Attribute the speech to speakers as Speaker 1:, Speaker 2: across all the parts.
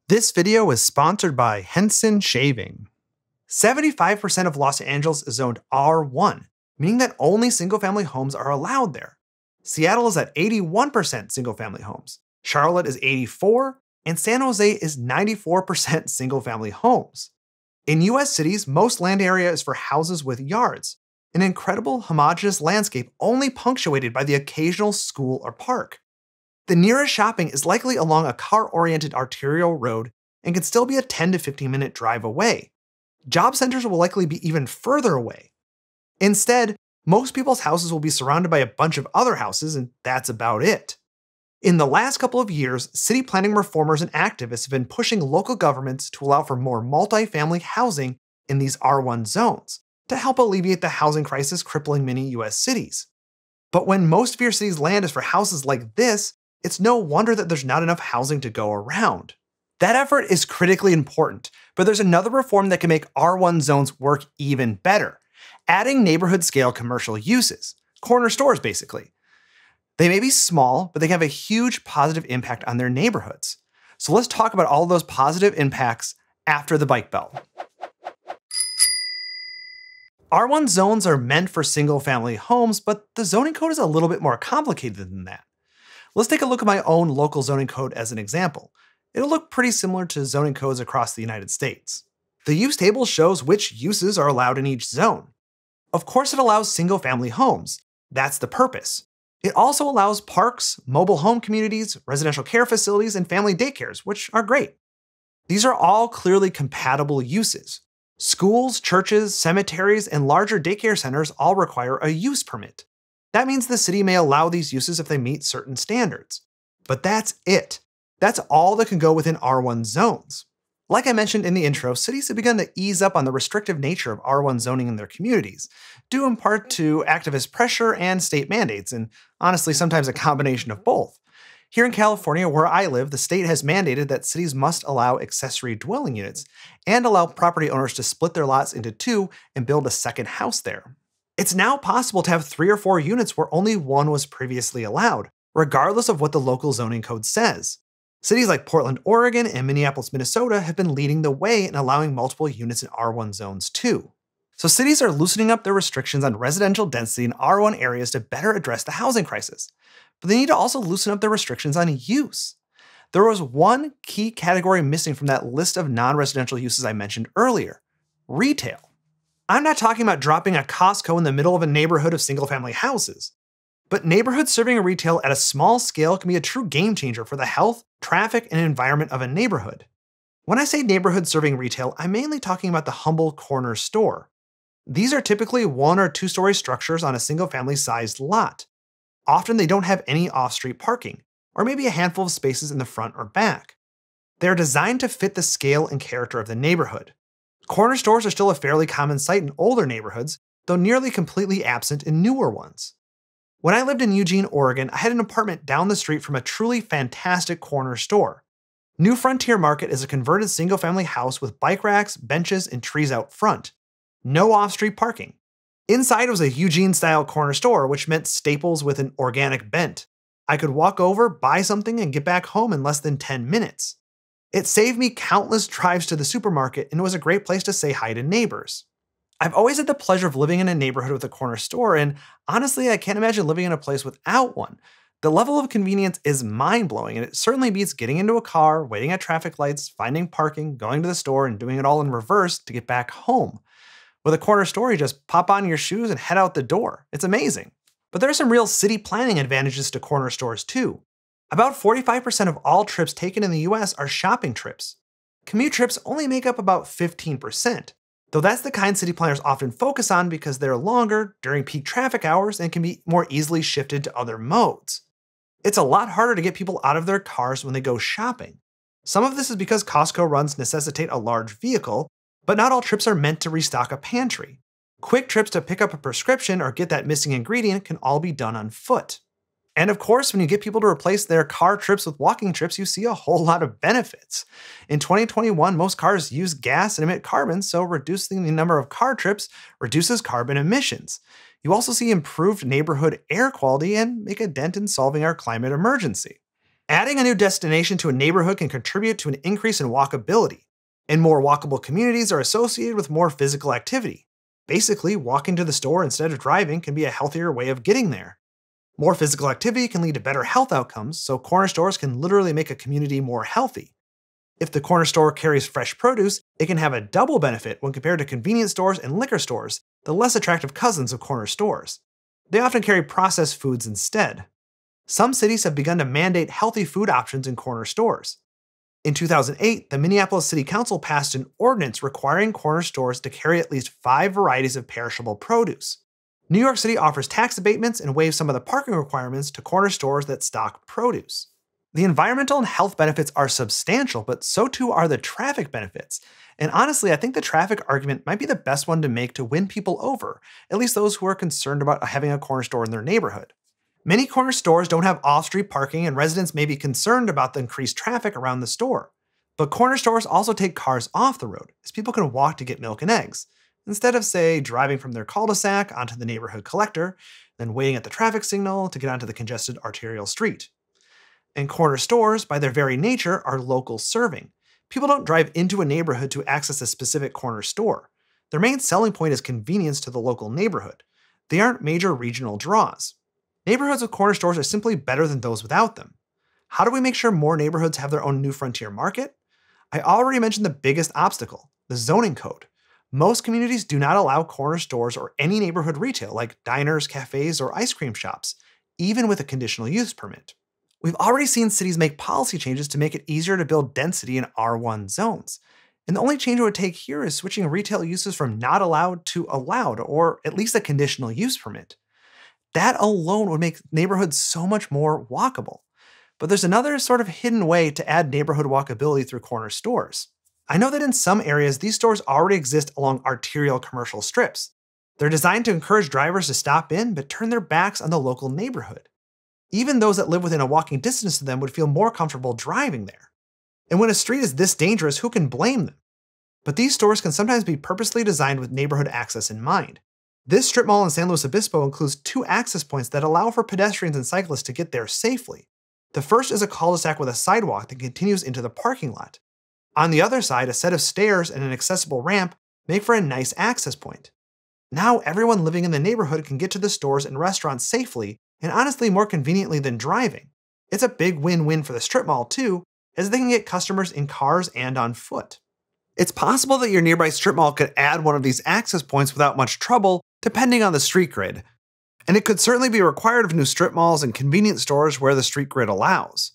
Speaker 1: This video is sponsored by Henson Shaving. 75% of Los Angeles is zoned R1, meaning that only single-family homes are allowed there. Seattle is at 81% single-family homes, Charlotte is 84%, and San Jose is 94% single-family homes. In US cities, most land area is for houses with yards, an incredible homogeneous landscape only punctuated by the occasional school or park. The nearest shopping is likely along a car-oriented arterial road and can still be a 10 to 15 minute drive away. Job centers will likely be even further away. Instead, most people's houses will be surrounded by a bunch of other houses, and that's about it. In the last couple of years, city planning reformers and activists have been pushing local governments to allow for more multifamily housing in these R1 zones to help alleviate the housing crisis crippling many US cities. But when most of your city's land is for houses like this, it's no wonder that there's not enough housing to go around. That effort is critically important, but there's another reform that can make R1 zones work even better: adding neighborhood-scale commercial uses, corner stores basically. They may be small, but they can have a huge positive impact on their neighborhoods. So let's talk about all those positive impacts after the bike bell. R1 zones are meant for single-family homes, but the zoning code is a little bit more complicated than that. Let's take a look at my own local zoning code as an example. It'll look pretty similar to zoning codes across the United States. The use table shows which uses are allowed in each zone. Of course, it allows single-family homes. That's the purpose. It also allows parks, mobile home communities, residential care facilities, and family daycares, which are great. These are all clearly compatible uses. Schools, churches, cemeteries, and larger daycare centers all require a use permit. That means the city may allow these uses if they meet certain standards. But that's it. That's all that can go within R1 zones. Like I mentioned in the intro, cities have begun to ease up on the restrictive nature of R1 zoning in their communities, due in part to activist pressure and state mandates, and honestly, sometimes a combination of both. Here in California, where I live, the state has mandated that cities must allow accessory dwelling units and allow property owners to split their lots into two and build a second house there. It's now possible to have 3 or 4 units where only one was previously allowed, regardless of what the local zoning code says. Cities like Portland, Oregon, and Minneapolis, Minnesota have been leading the way in allowing multiple units in R1 zones too. So cities are loosening up their restrictions on residential density in R1 areas to better address the housing crisis. But they need to also loosen up their restrictions on use. There was one key category missing from that list of non-residential uses I mentioned earlier: retail. I'm not talking about dropping a Costco in the middle of a neighborhood of single-family houses. But neighborhoods serving retail at a small scale can be a true game changer for the health, traffic, and environment of a neighborhood. When I say neighborhood serving retail, I'm mainly talking about the humble corner store. These are typically 1 or 2-story structures on a single-family sized lot. Often they don't have any off-street parking, or maybe a handful of spaces in the front or back. They're designed to fit the scale and character of the neighborhood. Corner stores are still a fairly common sight in older neighborhoods, though nearly completely absent in newer ones. When I lived in Eugene, Oregon, I had an apartment down the street from a truly fantastic corner store. New Frontier Market is a converted single-family house with bike racks, benches, and trees out front. No off-street parking. Inside was a Eugene-style corner store, which meant staples with an organic bent. I could walk over, buy something, and get back home in less than 10 minutes. It saved me countless drives to the supermarket, and it was a great place to say hi to neighbors. I've always had the pleasure of living in a neighborhood with a corner store, and honestly, I can't imagine living in a place without one. The level of convenience is mind-blowing, and it certainly beats getting into a car, waiting at traffic lights, finding parking, going to the store, and doing it all in reverse to get back home. With a corner store, you just pop on your shoes and head out the door. It's amazing. But there are some real city planning advantages to corner stores too. About 45% of all trips taken in the US are shopping trips. Commute trips only make up about 15%, though that's the kind city planners often focus on because they're longer during peak traffic hours and can be more easily shifted to other modes. It's a lot harder to get people out of their cars when they go shopping. Some of this is because Costco runs necessitate a large vehicle, but not all trips are meant to restock a pantry. Quick trips to pick up a prescription or get that missing ingredient can all be done on foot. And of course, when you get people to replace their car trips with walking trips, you see a whole lot of benefits. In 2021, most cars use gas and emit carbon, so reducing the number of car trips reduces carbon emissions. You also see improved neighborhood air quality and make a dent in solving our climate emergency. Adding a new destination to a neighborhood can contribute to an increase in walkability, and more walkable communities are associated with more physical activity. Basically, walking to the store instead of driving can be a healthier way of getting there. More physical activity can lead to better health outcomes, so corner stores can literally make a community more healthy. If the corner store carries fresh produce, it can have a double benefit when compared to convenience stores and liquor stores, the less attractive cousins of corner stores. They often carry processed foods instead. Some cities have begun to mandate healthy food options in corner stores. In 2008, the Minneapolis City Council passed an ordinance requiring corner stores to carry at least 5 varieties of perishable produce. New York City offers tax abatements and waives some of the parking requirements to corner stores that stock produce. The environmental and health benefits are substantial, but so too are the traffic benefits. And honestly, I think the traffic argument might be the best one to make to win people over, at least those who are concerned about having a corner store in their neighborhood. Many corner stores don't have off-street parking, and residents may be concerned about the increased traffic around the store. But corner stores also take cars off the road, as people can walk to get milk and eggs, instead of, say, driving from their cul-de-sac onto the neighborhood collector, then waiting at the traffic signal to get onto the congested arterial street. And corner stores, by their very nature, are local serving. People don't drive into a neighborhood to access a specific corner store. Their main selling point is convenience to the local neighborhood. They aren't major regional draws. Neighborhoods with corner stores are simply better than those without them. How do we make sure more neighborhoods have their own new frontier market? I already mentioned the biggest obstacle, the zoning code. Most communities do not allow corner stores or any neighborhood retail like diners, cafes, or ice cream shops, even with a conditional use permit. We've already seen cities make policy changes to make it easier to build density in R1 zones. And the only change it would take here is switching retail uses from not allowed to allowed, or at least a conditional use permit. That alone would make neighborhoods so much more walkable. But there's another sort of hidden way to add neighborhood walkability through corner stores. I know that in some areas, these stores already exist along arterial commercial strips. They're designed to encourage drivers to stop in, but turn their backs on the local neighborhood. Even those that live within a walking distance to them would feel more comfortable driving there. And when a street is this dangerous, who can blame them? But these stores can sometimes be purposely designed with neighborhood access in mind. This strip mall in San Luis Obispo includes 2 access points that allow for pedestrians and cyclists to get there safely. The first is a cul-de-sac with a sidewalk that continues into the parking lot. On the other side, a set of stairs and an accessible ramp make for a nice access point. Now everyone living in the neighborhood can get to the stores and restaurants safely, and honestly more conveniently than driving. It's a big win-win for the strip mall too, as they can get customers in cars and on foot. It's possible that your nearby strip mall could add one of these access points without much trouble, depending on the street grid. And it could certainly be required of new strip malls and convenience stores where the street grid allows.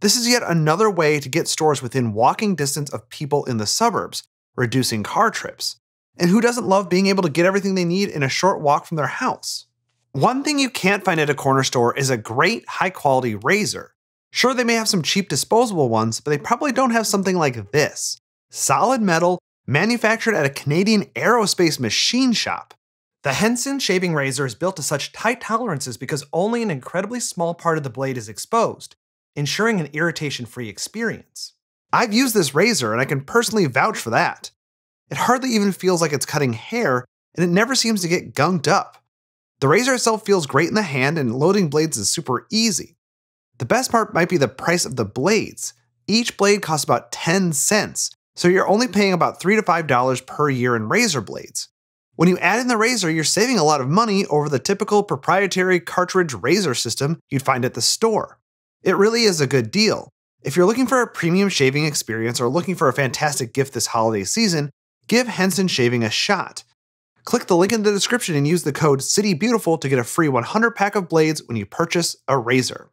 Speaker 1: This is yet another way to get stores within walking distance of people in the suburbs, reducing car trips. And who doesn't love being able to get everything they need in a short walk from their house? One thing you can't find at a corner store is a great, high-quality razor. Sure, they may have some cheap disposable ones, but they probably don't have something like this. Solid metal, manufactured at a Canadian aerospace machine shop. The Henson shaving razor is built to such tight tolerances because only an incredibly small part of the blade is exposed, ensuring an irritation-free experience. I've used this razor and I can personally vouch for that. It hardly even feels like it's cutting hair, and it never seems to get gunked up. The razor itself feels great in the hand, and loading blades is super easy. The best part might be the price of the blades. Each blade costs about 10 cents, so you're only paying about $3 to $5 per year in razor blades. When you add in the razor, you're saving a lot of money over the typical proprietary cartridge razor system you'd find at the store. It really is a good deal. If you're looking for a premium shaving experience or looking for a fantastic gift this holiday season, give Henson Shaving a shot. Click the link in the description and use the code CITYBEAUTIFUL to get a free 100 pack of blades when you purchase a razor.